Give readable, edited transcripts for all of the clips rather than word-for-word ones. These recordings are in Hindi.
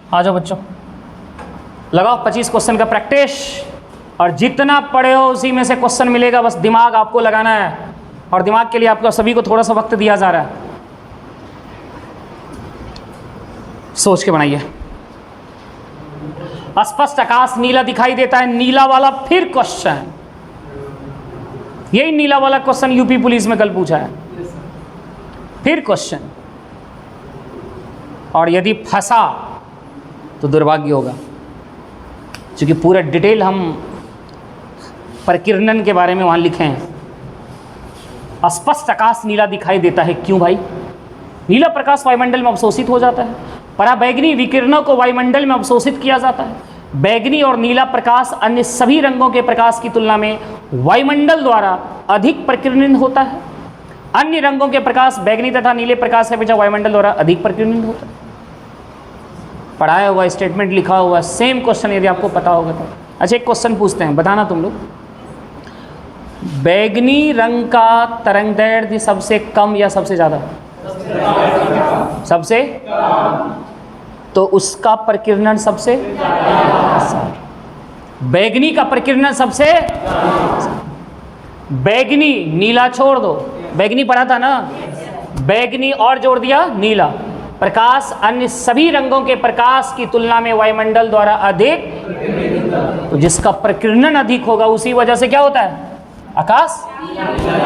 आ जाओ बच्चों, लगाओ 25 क्वेश्चन का प्रैक्टिस, और जितना पढ़े हो उसी में से क्वेश्चन मिलेगा, बस दिमाग आपको लगाना है, और दिमाग के लिए आपको सभी को थोड़ा सा वक्त दिया जा रहा है, सोच के बनाइए। स्पष्ट आकाश नीला दिखाई देता है, नीला वाला फिर क्वेश्चन, यही नीला वाला क्वेश्चन यूपी पुलिस में कल पूछा है, फिर क्वेश्चन, और यदि फंसा तो दुर्भाग्य होगा, क्योंकि पूरा डिटेल हम प्रकीर्णन के बारे में वहाँ लिखे हैं। स्पष्ट आकाश नीला दिखाई देता है, क्यों भाई? नीला प्रकाश वायुमंडल में अवशोषित हो जाता है, पराबैंगनी विकिरणों को वायुमंडल में अवशोषित किया जाता है। बैगनी और नीला प्रकाश अन्य सभी रंगों के प्रकाश की तुलना में वायुमंडल द्वारा अधिक प्रकीर्णन होता है। अन्य रंगों के प्रकाश बैगनी तथा नीले प्रकाश के अपेक्षा वायुमंडल द्वारा अधिक प्रकीर्णन होता है। पढ़ाया हुआ स्टेटमेंट लिखा हुआ सेम क्वेश्चन, यदि आपको पता होगा तो। अच्छा, एक क्वेश्चन पूछते हैं, बताना तुम लोग। बैगनी रंग का तरंगदैर्घ्य सबसे कम या सबसे ज़्यादा? सबसे, तो उसका प्रकीर्णन सबसे, बैगनी का प्रकीर्णन सबसे, बैगनी, नीला छोड़ दो, बैगनी पढ़ा था ना, बैगनी और जोड़ दिया नीला, प्रकाश अन्य सभी रंगों के प्रकाश की तुलना में वायुमंडल द्वारा अधिक, तो जिसका प्रकीर्णन अधिक होगा उसी वजह से क्या होता है? आकाश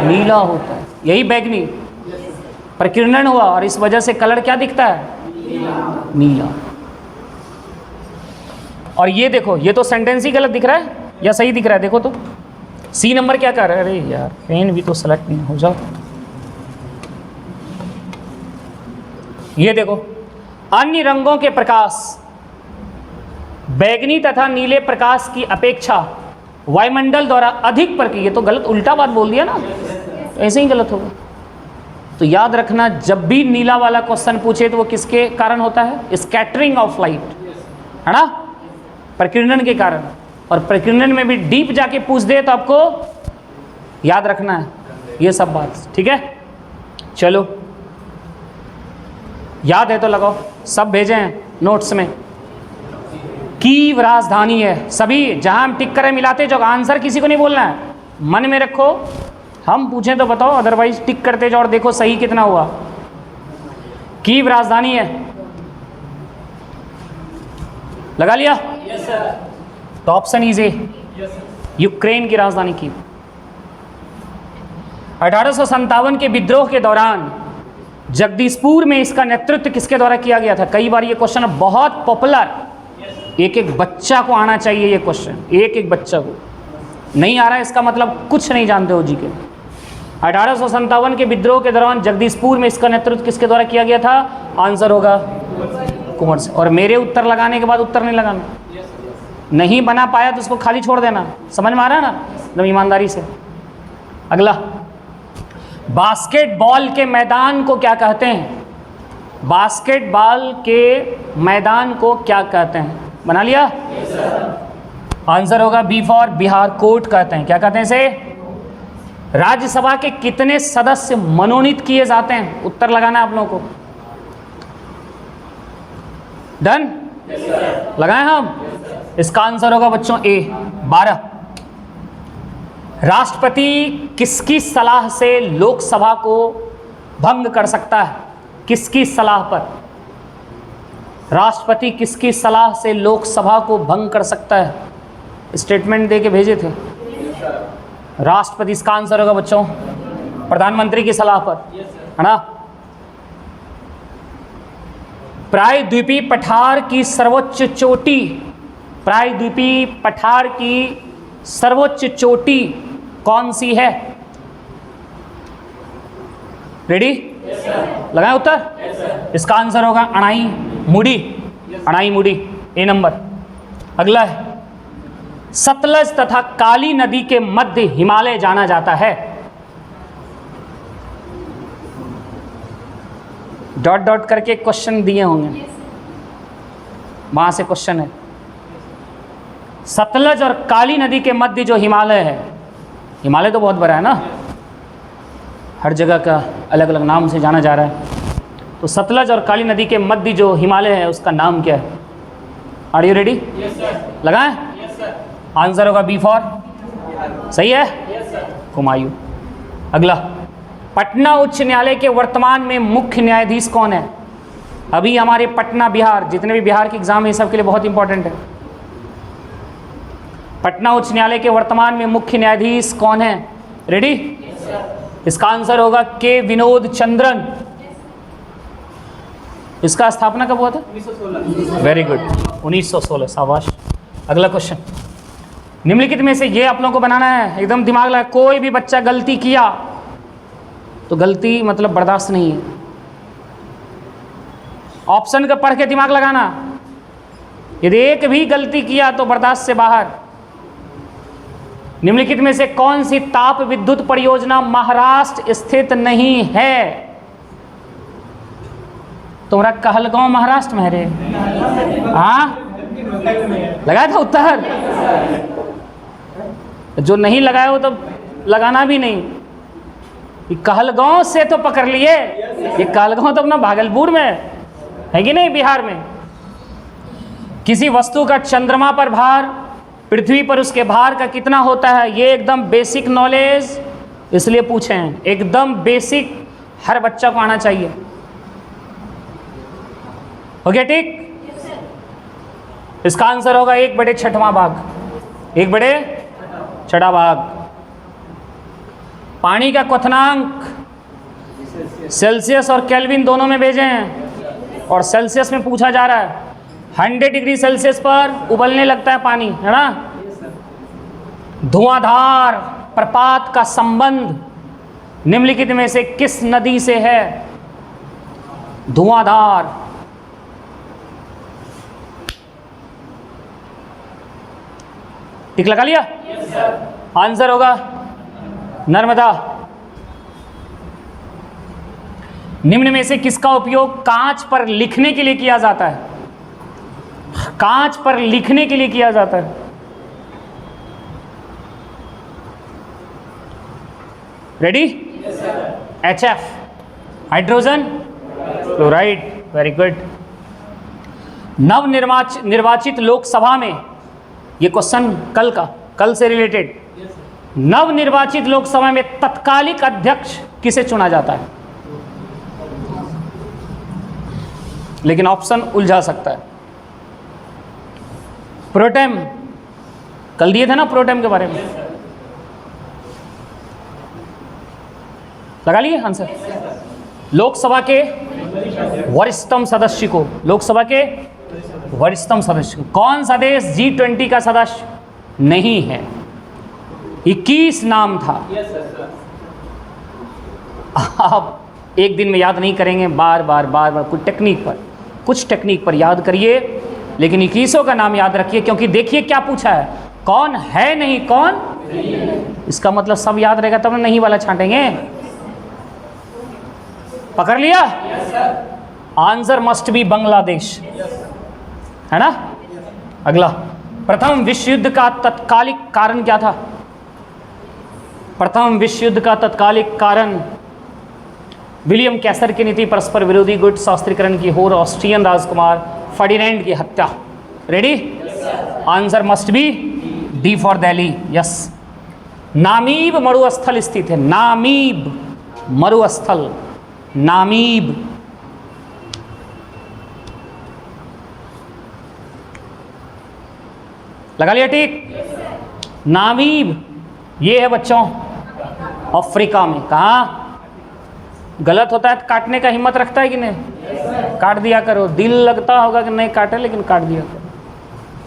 नीला होता है। यही बैगनी प्रकीर्णन हुआ और इस वजह से कलर क्या दिखता है? नीला। और ये देखो, ये तो सेंटेंस ही गलत दिख रहा है या सही दिख रहा है? देखो तो सी नंबर क्या कर रहा है? अरे यार, पेन भी तो सेलेक्ट नहीं हो जाओ। ये देखो, अन्य रंगों के प्रकाश बैगनी तथा नीले प्रकाश की अपेक्षा वायुमंडल द्वारा अधिक प्रकीर्णन, ये तो गलत उल्टा बात बोल दिया ना, ऐसे ही गलत होगा। तो याद रखना, जब भी नीला वाला क्वेश्चन पूछे तो वो किसके कारण होता है? स्कैटरिंग ऑफ लाइट, है ना, प्रकीर्णन के कारण। और प्रकीर्णन में भी डीप जाके पूछ दे तो आपको याद रखना है ये सब बात, ठीक है? चलो, याद है तो लगाओ, सब भेजे हैं नोट्स में। कीव राजधानी है, सभी जहां हम टिक करें मिलाते जाओ, आंसर किसी को नहीं बोलना है, मन में रखो, हम पूछें तो बताओ, अदरवाइज टिक करते जाओ और देखो सही कितना हुआ। कीव राजधानी है, लगा लिया? Yes sir. तो option is A, yes sir. Ukraine की राजधानी कीव। 1857 के विद्रोह के दौरान जगदीशपुर में इसका नेतृत्व किसके द्वारा किया गया था? कई बार ये क्वेश्चन बहुत पॉपुलर, एक एक बच्चा को आना चाहिए ये क्वेश्चन, एक एक बच्चा को। नहीं आ रहा है इसका मतलब कुछ नहीं जानते हो जी के। 1857 के विद्रोह के दौरान जगदीशपुर में इसका नेतृत्व किसके द्वारा किया गया था? आंसर होगा कुंवर सिंह। और मेरे उत्तर लगाने के बाद उत्तर नहीं लगाना, नहीं बना पाया तो उसको खाली छोड़ देना, समझ में आ रहा है ना, एकदम ईमानदारी से। अगला, बास्केटबॉल के मैदान को क्या कहते हैं? बास्केटबॉल के मैदान को क्या कहते हैं? बना लिया? आंसर होगा बी फॉर बिहार कोर्ट कहते हैं। क्या कहते हैं इसे? राज्यसभा के कितने सदस्य मनोनीत किए जाते हैं? उत्तर लगाना है आप लोगों को। डन? लगाएं हम? इसका आंसर होगा बच्चों ए, 12। राष्ट्रपति किसकी सलाह से लोकसभा को भंग कर सकता है? किसकी सलाह पर? राष्ट्रपति किसकी सलाह से लोकसभा को भंग कर सकता है? स्टेटमेंट दे के भेजे थे राष्ट्रपति। इसका आंसर होगा बच्चों प्रधानमंत्री की सलाह पर, है ना। प्रायद्वीपीय पठार की सर्वोच्च चोटी, प्रायद्वीपीय पठार की सर्वोच्च चोटी कौन सी है? रेडी? लगाएं उत्तर? इसका आंसर होगा अणाई मुड़ी, अणाई मुड़ी, ए नंबर। अगला है, सतलज तथा काली नदी के मध्य हिमालय जाना जाता है। डॉट डॉट करके क्वेश्चन दिए होंगे, वहां से क्वेश्चन है। सतलज और काली नदी के मध्य जो हिमालय है, हिमालय तो बहुत बड़ा है ना, हर जगह का अलग अलग नाम से जाना जा रहा है। तो सतलज और काली नदी के मध्य जो हिमालय है उसका नाम क्या है? Are you ready? लगाएं? आंसर होगा बी फॉर, सही है, हुमायूं। अगला, पटना उच्च न्यायालय के वर्तमान में मुख्य न्यायाधीश कौन है? अभी हमारे पटना बिहार, जितने भी बिहार के एग्जाम है सब के लिए बहुत इंपॉर्टेंट है। पटना उच्च न्यायालय के वर्तमान में मुख्य न्यायाधीश कौन है? रेडी? इसका आंसर होगा के विनोद चंद्रन। इसका स्थापना कब हुआ था? 1916। वेरी गुड, 1916, शाबाश। अगला क्वेश्चन, निम्नलिखित में से ये आप लोगों को बनाना है, एकदम दिमाग लगा। कोई भी बच्चा गलती किया तो गलती मतलब बर्दाश्त नहीं है। ऑप्शन का पढ़ के दिमाग लगाना, यदि एक भी गलती किया तो बर्दाश्त से बाहर। निम्नलिखित में से कौन सी ताप विद्युत परियोजना महाराष्ट्र स्थित नहीं है? तुम्हारा कहलगांव महाराष्ट्र में है रे? हाँ, लगाया था उत्तर? जो नहीं लगाया हो तो लगाना भी नहीं। ये कहलगांव से तो पकड़ लिए, ये कहलगांव तो अपना भागलपुर में है कि नहीं, बिहार में। किसी वस्तु का चंद्रमा पर भार पृथ्वी पर उसके भार का कितना होता है? ये एकदम बेसिक नॉलेज इसलिए पूछे हैं, एकदम बेसिक, हर बच्चा को आना चाहिए। हो गया ठीक? इसका आंसर होगा 1/6वां भाग, 1/6 भाग। पानी का क्वथनांक सेल्सियस और केल्विन दोनों में भेजे हैं, और सेल्सियस में पूछा जा रहा है। 100 डिग्री सेल्सियस पर उबलने लगता है पानी, है ना? धुआंधार प्रपात का संबंध निम्नलिखित में से किस नदी से है? धुआंधार, टिक लगा लिया? आंसर होगा नर्मदा। निम्न में से किसका उपयोग कांच पर लिखने के लिए किया जाता है? कांच पर लिखने के लिए किया जाता है। Ready? HF, hydrogen chloride. Very good. निर्वाचित लोकसभा में, ये क्वेश्चन कल से रिलेटेड, नवनिर्वाचित लोकसभा में तत्कालिक अध्यक्ष किसे चुना जाता है? लेकिन ऑप्शन उलझा सकता है। प्रोटेम, कल दिए थे ना प्रोटेम के बारे में, लगा लिए आंसर। लोकसभा के वरिष्ठतम सदस्य को, लोकसभा के वरिष्ठतम सदस्य, कौन सा देश G20 का सदस्य नहीं है? 21 नाम था। आप एक दिन में याद नहीं करेंगे, बार बार कुछ टेक्निक पर याद करिए, लेकिन 21 का नाम याद रखिए, क्योंकि देखिए क्या पूछा है, कौन है नहीं, कौन इसका मतलब सब याद रहेगा तब नहीं वाला छांटेंगे। पकड़ लिया? आंसर मस्ट बी बांग्लादेश, है ना? अगला, प्रथम विश्व युद्ध का तत्कालिक कारण क्या था? प्रथम विश्व युद्ध का तत्कालिक कारण विलियम कैसर की नीति, परस्पर विरोधी गुट, शास्त्रीकरण की होड़, ऑस्ट्रियन राजकुमार फर्डिनेंड की हत्या। Ready? Answer must B D for Delhi. Yes. Namib मरुस्थल स्थित है, नामीब मरुस्थल, नामीब। लगा लिया ठीक? नामीब ये है बच्चों अफ्रीका में। कहाँ? गलत होता है तो काटने का हिम्मत रखता है कि नहीं? काट दिया करो। दिल लगता होगा कि नहीं काटे, लेकिन काट दिया करो,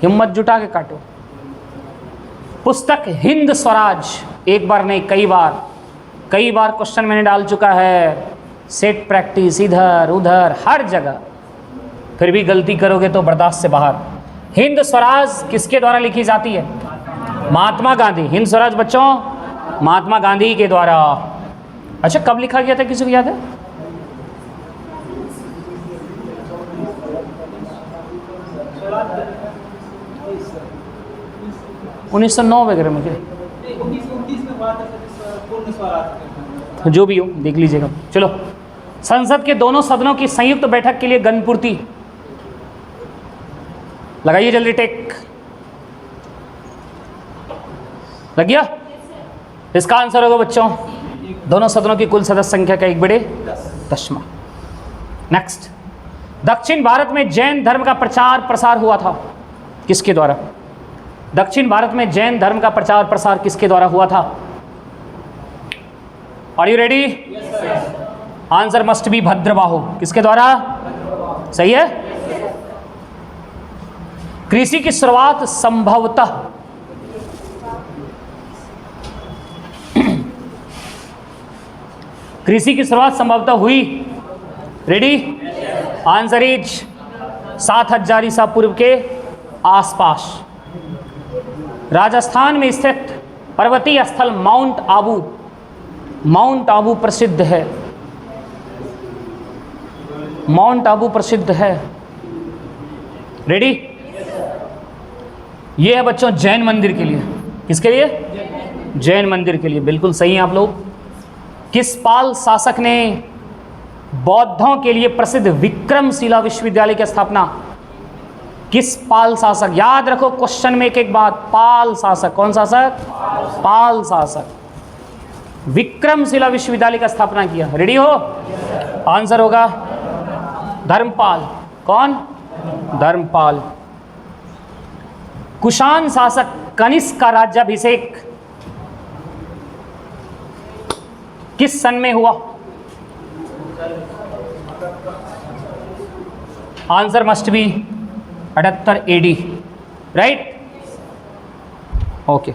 हिम्मत जुटा के काटो। पुस्तक हिंद स्वराज, एक बार नहीं कई बार क्वेश्चन मैंने डाल चुका है, सेट प्रैक्टिस इधर उधर हर जगह, फिर भी गलती करोगे तो बर्दाश्त से बाहर। हिंद स्वराज किसके द्वारा लिखी जाती है? महात्मा गांधी। हिंद स्वराज बच्चों महात्मा गांधी के द्वारा। अच्छा, कब लिखा गया था, किसी को याद है? उन्नीस 1909 वगैरह में, जो भी हो देख लीजिएगा। चलो, संसद के दोनों सदनों की संयुक्त बैठक के लिए गणपूर्ति लगाइए जल्दी टेक। लग गया? इसका आंसर होगा बच्चों दोनों सदनों की कुल सदस्य संख्या का 1/10। नेक्स्ट, दक्षिण भारत में जैन धर्म का प्रचार प्रसार हुआ था किसके द्वारा? दक्षिण भारत में जैन धर्म का प्रचार प्रसार किसके द्वारा हुआ था? Are you ready? Answer must be Bhadrabahu. किसके द्वारा? सही है। कृषि की शुरुआत संभवतः कृषि की शुरुआत संभवतः हुई, रेडी? आंसर इज 7000 ईसा पूर्व के आसपास। राजस्थान में स्थित पर्वतीय स्थल माउंट आबू प्रसिद्ध है। माउंट आबू प्रसिद्ध है, रेडी? ये है बच्चों जैन मंदिर के लिए। किसके लिए? जैन मंदिर के लिए। बिल्कुल सही हैं आप लोग। किस पाल शासक ने बौद्धों के लिए प्रसिद्ध विक्रमशिला विश्वविद्यालय की स्थापना? किस पाल शासक? याद रखो क्वेश्चन में एक बात, पाल शासक। कौन शासक? पाल शासक। विक्रमशिला विश्वविद्यालय का स्थापना किया। रेडी हो? आंसर होगा धर्मपाल। कौन? धर्मपाल। कुषाण शासक कनिष्क का राज्याभिषेक किस सन में हुआ? Answer must B 78 AD, right? Okay.